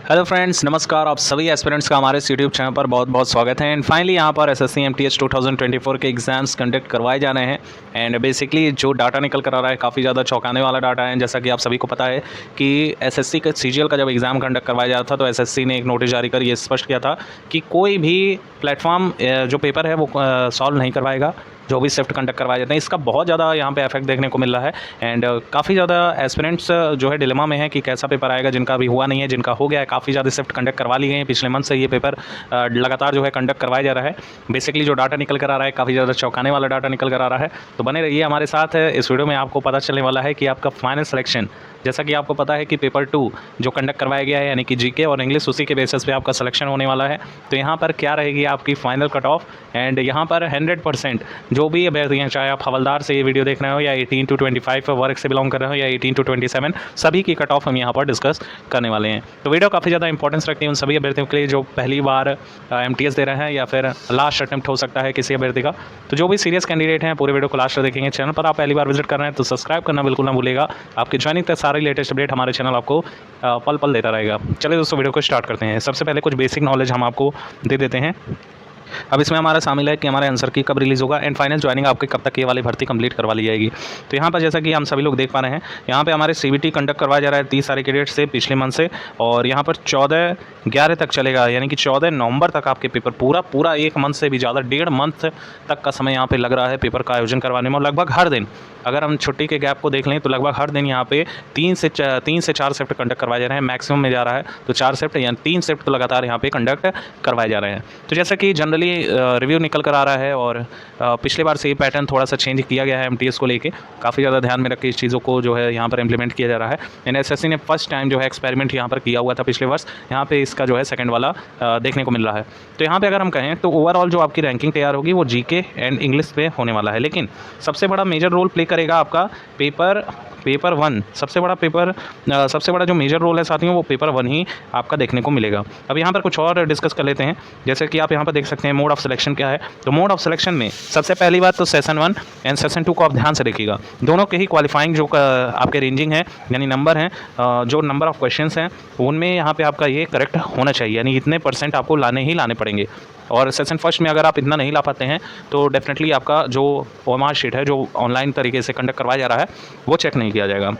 Hello friends, नमस्कार। आप सभी एस्पिरेंट्स का हमारे यूट्यूब चैनल पर बहुत बहुत स्वागत है। एंड फाइनली यहाँ पर एसएससी एमटीएस 2024 के एग्जाम्स कंडक्ट करवाए जा रहे हैं। एंड बेसिकली जो डाटा निकल कर आ रहा है काफ़ी ज़्यादा चौंकाने वाला डाटा है। जैसा कि आप सभी को पता है कि एसएससी का सीजीएल का जब एग्ज़ाम कंडक्ट करवाया जा रहा था तो एसएससी ने एक नोटिस जारी कर ये स्पष्ट किया था कि कोई भी प्लेटफॉर्म जो पेपर है वो सॉल्व नहीं करवाएगा जो भी शिफ्ट कंडक्ट करवाए जाते हैं। इसका बहुत ज़्यादा यहाँ पे इफेक्ट देखने को मिल रहा है। एंड काफ़ी ज़्यादा एस्पिरेंट्स जो है डिलेमा में है कि कैसा पेपर आएगा। जिनका अभी हुआ नहीं है, जिनका हो गया है, काफ़ी ज़्यादा शिफ्ट कंडक्ट करवा ली गई हैं। पिछले मंथ से ये पेपर लगातार जो है कंडक्ट करवाया जा रहा है। बेसिकली जो डाटा निकल कर आ रहा है काफ़ी ज़्यादा चौंकाने वाला डाटा निकल कर आ रहा है। तो बने रहिए हमारे साथ। इस वीडियो में आपको पता चलने वाला है कि आपका फाइनल सिलेक्शन, जैसा कि आपको पता है कि पेपर 2 जो कंडक्ट करवाया गया है यानी कि जीके और इंग्लिश, उसी के बेसिस पे आपका सिलेक्शन होने वाला है। तो यहाँ पर क्या रहेगी आपकी फाइनल कट ऑफ। एंड यहाँ पर 100% जो भी अभ्यर्थी हैं, चाहे आप हवलदार से ये वीडियो देख रहे हो या 18 to 25 वर्ग से बिलोंग कर रहे हो या 18 to 27, सभी की कट ऑफ हम यहाँ पर डिस्कस करने वाले हैं। तो वीडियो काफ़ी ज़्यादा इंपॉर्टेंस रखती है उन सभी अभ्यर्थियों के लिए जो पहली बार एमटीएस दे रहे हैं या फिर लास्ट अटेम्प्ट हो सकता है किसी अभ्यर्थी का। तो जो भी सीरियस कैंडिडेट हैं पूरे वीडियो को लास्ट तक देखेंगे। चैनल पर आप पहली बार विजिट कर रहे हैं तो सब्सक्राइब करना बिल्कुल ना भूलेगा। आपकी ज्वाइनिंग तक सारे लेटेस्ट अपडेट हमारे चैनल आपको पल पल देता रहेगा। चलिए दोस्तों, वीडियो को स्टार्ट करते हैं। सबसे पहले कुछ बेसिक नॉलेज हम आपको दे देते हैं। अब इसमें हमारा शामिल है कि हमारा आंसर की कब रिलीज़ होगा एंड फाइनल ज्वाइनिंग आपकी कब तक ये वाली भर्ती कंप्लीट करवा ली जाएगी। तो यहाँ पर जैसा कि हम सभी लोग देख पा रहे हैं, यहाँ पे हमारे सीबीटी कंडक्ट करवाया जा रहा है 30 सारे कैडेट से पिछले मंथ से। और यहाँ पर 14/11 तक चलेगा, यानी कि 14 नवंबर तक आपके पेपर पूरा एक मंथ से भी ज़्यादा 1.5 मंथ तक का समय यहाँ पे लग रहा है पेपर का आयोजन करवाने में। और लगभग हर दिन, अगर हम छुट्टी के गैप को देख लें तो लगभग हर दिन यहाँ पे 3 से 4 शिफ्ट कंडक्ट करवाए जा रहे हैं। मैक्सिमम में जा रहा है तो 4 शिफ्ट या 3 शिफ्ट तो लगातार यहाँ पे कंडक्ट करवाए जा रहे हैं। तो जैसा कि जनरली रिव्यू निकल कर आ रहा है और पिछले बार से ये पैटर्न थोड़ा सा चेंज किया गया है एमटीएस को लेके। काफ़ी ज़्यादा ध्यान में रख के इस चीज़ों को जो है यहाँ पर इंप्लीमेंट किया जा रहा है। एनएसएससी ने फर्स्ट टाइम जो है एक्सपेरिमेंट यहाँ पर किया हुआ था पिछले वर्ष, यहाँ पे इसका जो है सेकंड वाला देखने को मिल रहा है। तो यहाँ पे अगर हम कहें तो ओवरऑल जो आपकी रैंकिंग तैयार होगी वो जीके एंड इंग्लिश पे होने वाला है। लेकिन सबसे बड़ा मेजर रोल प्ले करेगा आपका पेपर 1। सबसे बड़ा जो मेजर रोल है साथियों वो पेपर 1 ही आपका देखने को मिलेगा। अब यहाँ पर कुछ और डिस्कस कर लेते हैं। जैसे कि आप यहाँ पर देख सकते हैं मोड ऑफ सिलेक्शन क्या है। तो मोड ऑफ सिलेक्शन में सबसे पहली बात तो सेशन 1 एंड सेशन 2 को आप ध्यान से देखिएगा। दोनों के ही क्वालिफाइंग जो आपके रेंजिंग है यानी नंबर हैं, जो नंबर ऑफ क्वेश्चन हैं उनमें यहाँ पर आपका ये करेक्ट होना चाहिए, यानी इतने % आपको लाने पड़ेंगे। और सेशन फर्स्ट में अगर आप इतना नहीं ला पाते हैं तो डेफिनेटली आपका जो ओएमआर शीट है जो ऑनलाइन तरीके से कंडक्ट करवाया जा रहा है वो चेक नहीं किया जाएगा।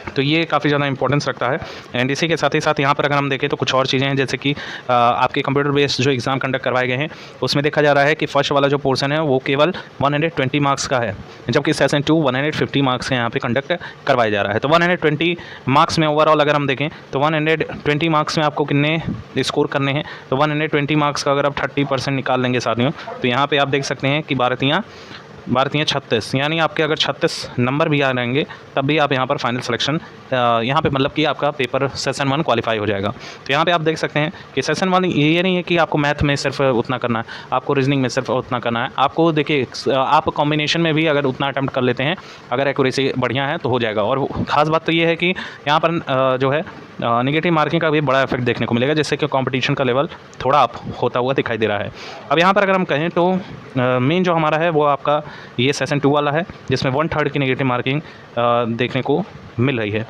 तो ये काफ़ी ज़्यादा इंपॉर्टेंस रखता है। एंड इसी के साथ ही साथ यहाँ पर अगर हम देखें तो कुछ और चीज़ें हैं, जैसे कि आपके कंप्यूटर बेस्ड जो एग्ज़ाम कंडक्ट करवाए गए हैं उसमें देखा जा रहा है कि फर्स्ट वाला जो पोर्शन है वो केवल 120 मार्क्स का है, जबकि सेशन 2 150 मार्क्स का यहाँ पे कंडक्ट करवाया जा रहा है। तो 120 मार्क्स में ओवरऑल अगर हम देखें तो 120 मार्क्स में आपको कितने स्कोर करने हैं। तो 120 मार्क्स का अगर आप 30% निकाल लेंगे साथियों तो यहाँ पर आप देख सकते हैं कि भारतीय 36, यानी आपके अगर 36 नंबर भी आ जाएंगे तब भी आप यहाँ पर फाइनल सिलेक्शन यहाँ पे मतलब कि आपका पेपर सेशन 1 क्वालिफाई हो जाएगा। तो यहाँ पे आप देख सकते हैं कि सेशन 1 ये नहीं है कि आपको मैथ में सिर्फ उतना करना है, आपको रीजनिंग में सिर्फ उतना करना है। आपको देखिए आप कॉम्बिनेशन में भी अगर उतना अटैम्प्ट कर लेते हैं, अगर एक्यूरेसी बढ़िया है तो हो जाएगा। और ख़ास बात तो ये है कि यहाँ पर जो है नेगेटिव मार्किंग का भी बड़ा इफेक्ट देखने को मिलेगा, जिससे कि कंपटीशन का लेवल थोड़ा अप होता हुआ दिखाई दे रहा है। अब यहाँ पर अगर हम कहें तो मेन जो हमारा है वो आपका ये सेशन 2 वाला है, जिसमें 1/3 की नेगेटिव मार्किंग देखने को मिल रही है।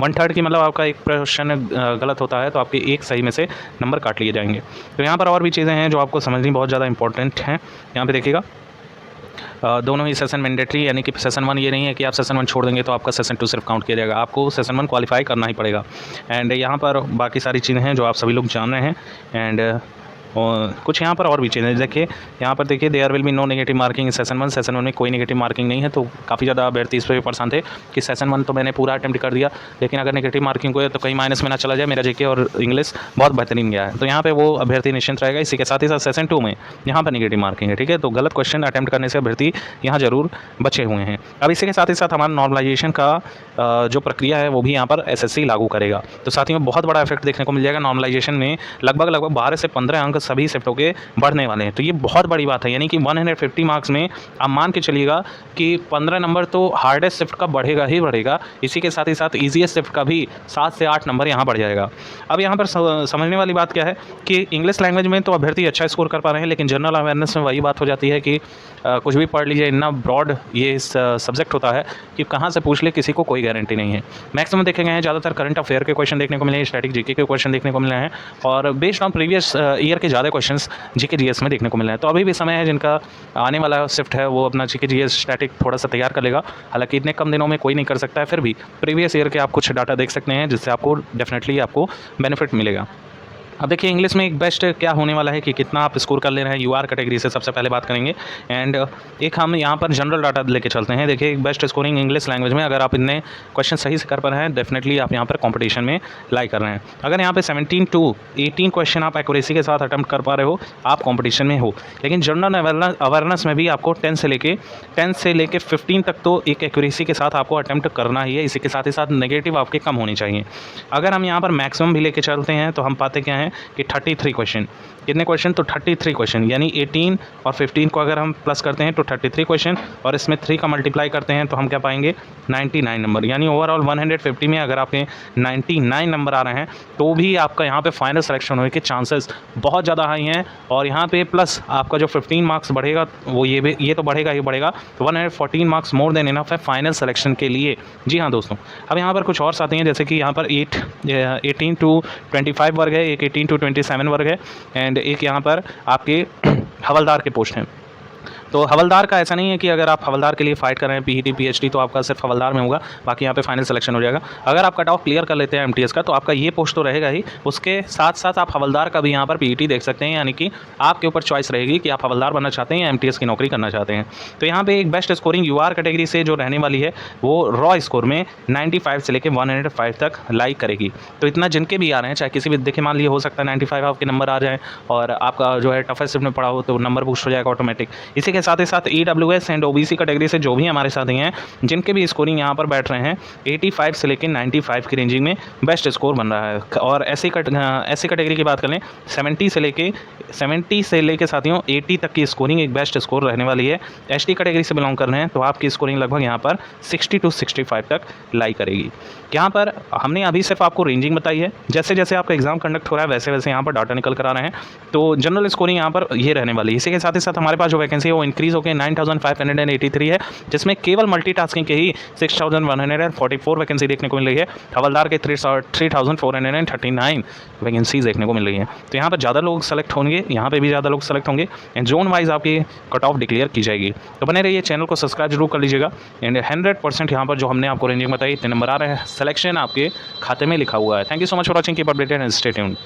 1/3 की मतलब आपका एक क्वेश्चन गलत होता है तो आपके एक सही में से नंबर काट लिए जाएंगे। तो यहाँ पर और भी चीज़ें हैं जो आपको समझनी बहुत ज़्यादा इंपॉर्टेंट हैं। यहाँ पे देखिएगा दोनों ही सेशन मैंडेटरी, यानी कि सेशन 1 ये नहीं है कि आप सेशन 1 छोड़ देंगे तो आपका सेशन 2 सिर्फ काउंट किया जाएगा, आपको सेशन 1 क्वालिफाई करना ही पड़ेगा। एंड यहाँ पर बाकी सारी चीज़ें हैं जो आप सभी लोग जान रहे हैं। एंड और कुछ यहाँ पर और भी चीज़ें देखिए, यहाँ पर देखिए there will be no negative marking in session 1। Session 1 में कोई नेगेटिव मार्किंग नहीं है। तो काफ़ी ज़्यादा अभ्यर्थी इस पर भी परेशान थे कि सेशन 1 तो मैंने पूरा अटेम्प्ट कर दिया, लेकिन अगर नेगेटिव मार्किंग को है तो कहीं माइनस में ना चला जाए, मेरा जीके और इंग्लिश बहुत बेहतरीन गया है। तो यहाँ पे वो अभ्यर्थी निश्चिंत रहेगा। इसी के साथ ही साथ सेशन 2 में यहाँ पर नेगेटिव मार्किंग है, ठीक है। तो गलत क्वेश्चन अटैम्प्ट करने से अभ्यर्थी यहाँ जरूर बचे हुए हैं। अब इसी के साथ ही साथ हमारा नॉर्मलाइजेशन का जो प्रक्रिया है वो भी यहाँ पर एसएससी लागू करेगा। तो साथियों बहुत बड़ा इफेक्ट देखने को मिल जाएगा। नॉर्मलाइजेशन में लगभग 12 से 15 अंक सभी शिफ्टों के बढ़ने वाले हैं। तो ये बहुत बड़ी बात है, यानी कि 150 मार्क्स में आप मान के चलिएगा कि 15 नंबर तो हार्डेस्ट शिफ्ट का बढ़ेगा ही बढ़ेगा, इसी के साथ ही साथ ईजीएस्ट शिफ्ट का भी 7 से 8 नंबर यहाँ बढ़ जाएगा। अब यहाँ पर समझने वाली बात क्या है कि इंग्लिश लैंग्वेज में तो अभ्यर्थी अच्छा स्कोर कर पा रहे हैं, लेकिन जनरल अवेयरनेस में वही बात हो जाती है कि कुछ भी पढ़ लीजिए, इतना ब्रॉड ये सब्जेक्ट होता है कि कहाँ से पूछ ले किसी को कोई गारंटी नहीं है। मैक्सिमम देखे गए हैं ज़्यादातर करंट अफेयर के क्वेश्चन देखने को मिले हैं, स्टैटिक जीके के क्वेश्चन देखने को मिले हैं और बेस्ड ऑन प्रीवियस ईयर के ज़्यादा क्वेश्चंस जीके जीएस में देखने को मिले हैं। तो अभी भी समय है जिनका आने वाला शिफ्ट है वो अपना जीके जीएस स्टैटिक थोड़ा सा तैयार कर लेगा। हालांकि इतने कम दिनों में कोई नहीं कर सकता है, फिर भी प्रीवियस ईयर के आप कुछ डाटा देख सकते हैं जिससे आपको डेफिनेटली आपको बेनिफिट मिलेगा। अब देखिए इंग्लिश में एक बेस्ट क्या होने वाला है कि कितना आप स्कोर कर ले रहे हैं यूआर कैटेगरी से, सबसे पहले बात करेंगे। एंड एक हम यहाँ पर जनरल डाटा लेके चलते हैं। देखिए एक बेस्ट स्कोरिंग इंग्लिश लैंग्वेज में अगर आप इतने क्वेश्चन सही से कर पा रहे हैं, डेफिनेटली आप यहाँ पर कंपटीशन में लाई कर रहे हैं। अगर यहाँ पे 17 to 18 क्वेश्चन आप एक्यूरेसी के साथ अटैम्प्ट कर पा रहे हो, आप कॉम्पिटिशन में हो। लेकिन जनरल अवेयरनेस में भी आपको 10 से लेके 15 तक तो एक एक्यूरेसी के साथ आपको अटैम्प्ट करना ही है। इसी के साथ ही साथ नेगेटिव आपके कम होनी चाहिए। अगर हम यहाँ पर मैक्सिमम भी लेके चलते हैं तो हम पाते क्या हैं कि 33 क्वेश्चन, कितने क्वेश्चन तो 33 क्वेश्चन, यानी 18 और 15 को अगर हम प्लस करते हैं तो 33 क्वेश्चन और इसमें 3 का मल्टीप्लाई करते हैं तो हम क्या पाएंगे 99 नंबर। यानी ओवरऑल 150 में अगर आपके 99 नंबर आ रहे हैं तो भी आपका यहाँ पे फाइनल सिलेक्शन होने के चांसेस बहुत ज़्यादा हाई हैं। और यहाँ पे प्लस आपका जो 15 मार्क्स बढ़ेगा वो ये तो बढ़ेगा ही बढ़ेगा, तो 114 मार्क्स मोर देन इनफ है फाइनल सिलेक्शन के लिए। जी हाँ दोस्तों, अब यहाँ पर कुछ और आते हैं जैसे कि यहाँ पर 18 to 25 वर्ग है, एक 18 to 27 वर्ग है एंड एक यहाँ पर आपके हवलदार के पोस्ट हैं। तो हवलदार का ऐसा नहीं है कि अगर आप हवलदार के लिए फाइट कर रहे हैं पीईटी पीएचडी तो आपका सिर्फ हवलदार में होगा, बाकी यहाँ पे फाइनल सिलेक्शन हो जाएगा। अगर आप कट ऑफ क्लियर कर लेते हैं एमटीएस का तो आपका ये पोस्ट तो रहेगा ही, उसके साथ साथ आप हवलदार का भी यहाँ पर पीईटी देख सकते हैं, यानी कि आपके ऊपर चॉइस रहेगी कि आप हवलदार बनना चाहते हैं या एमटीएस की नौकरी करना चाहते हैं। तो यहाँ पे एक बेस्ट स्कोरिंग यूआर कैटेगरी से जो रहने वाली है वो रॉ स्कोर में 95 से लेकर 105 तक लाइक करेगी। तो इतना जिनके भी आ रहे हैं, चाहे किसी भी, देखिए मान लिए हो सकता है 95 आपके नंबर आ जाए और आपका जो है टफेस्ट शिफ्ट में पड़ा हो तो नंबर बूस्ट हो जाएगा ऑटोमेटिक। इसी के साथ ही साथ EWS एंड OBC कैटेगरी से जो भी हमारे साथी हैं जिनके भी स्कोरिंग यहाँ पर बैठ रहे हैं 85 से लेकर 95 की रेंजिंग में बेस्ट स्कोर बन रहा है। और ऐसी कैटेगरी की बात करें 70 से लेके साथियों 80 तक की स्कोरिंग एक बेस्ट स्कोर रहने वाली है। ST कैटेगरी से बिलोंग कर रहे हैं तो आपकी स्कोरिंग लगभग यहाँ पर 60 to 65 तक लाई करेगी। यहाँ पर हमने अभी सिर्फ आपको रेंजिंग बताई है, जैसे जैसे आपका एग्जाम कंडक्ट हो रहा है वैसे वैसे यहाँ पर डाटा निकल कर आ रहे हैं। तो जनरल स्कोरिंग यहाँ पर ये रहने वाली है। इसी के साथ ही साथ हमारे पास जो वैकेंसी है वो इंक्रीज होकर 9583 है, जिसमें केवल मल्टीटास्किंग के ही 6144 वैकेंसी देखने को मिल रही है। हवलदार के 3439 वैकेंसीज देखने को मिल रही है। तो यहाँ पर ज़्यादा लोग सेलेक्ट होंगे, यहाँ पे भी ज़्यादा लोग सेलेक्ट होंगे एंड जोन वाइज आपकी कट ऑफ डिक्लेयर की जाएगी। तो बने रहिए, चैनल को सब्सक्राइब जरूर कर लीजिएगा एंड 100% यहाँ पर जो हमने आपको रेंजिंग बताई इतने नंबर आ रहे हैं, सिलेक्शन आपके खाते में लिखा हुआ है। Thank you so much for watching, keep updated and stay tuned.